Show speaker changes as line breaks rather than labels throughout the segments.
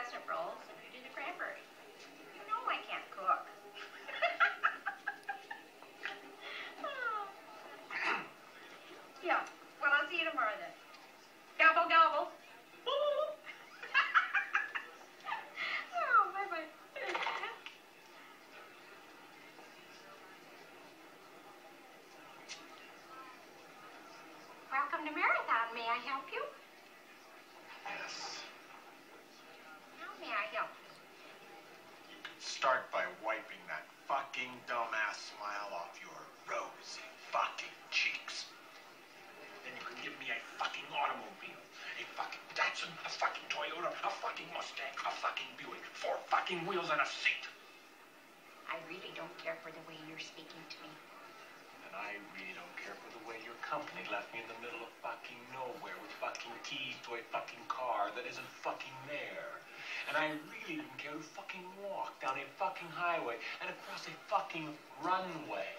pheasant rolls and I do the cranberry. You know I can't cook. Yeah, well, I'll see you tomorrow then. Gobble, gobble. Oh, bye-bye. Welcome to Marathon. May I help you?
Yes.
How may I help you?
Start by wiping that fucking dumbass smile off your rosy fucking cheeks. Then you can give me a fucking automobile. A fucking Datsun, a fucking Toyota, a fucking Mustang, a fucking Buick. 4 fucking wheels and a seat.
I really don't care for the way you're speaking to me.
And I really don't care for the way your company left me in the middle of fucking nowhere with fucking keys to a fucking car that isn't fucking there. And I really didn't care to fucking walk down a fucking highway and across a fucking runway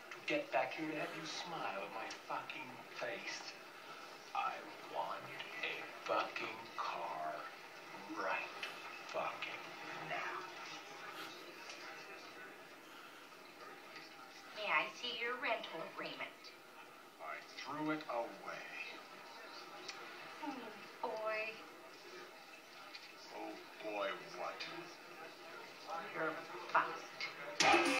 to get back here to have you smile at my fucking face. I want a fucking car right fucking now.
May I see your rental agreement?
I threw it away.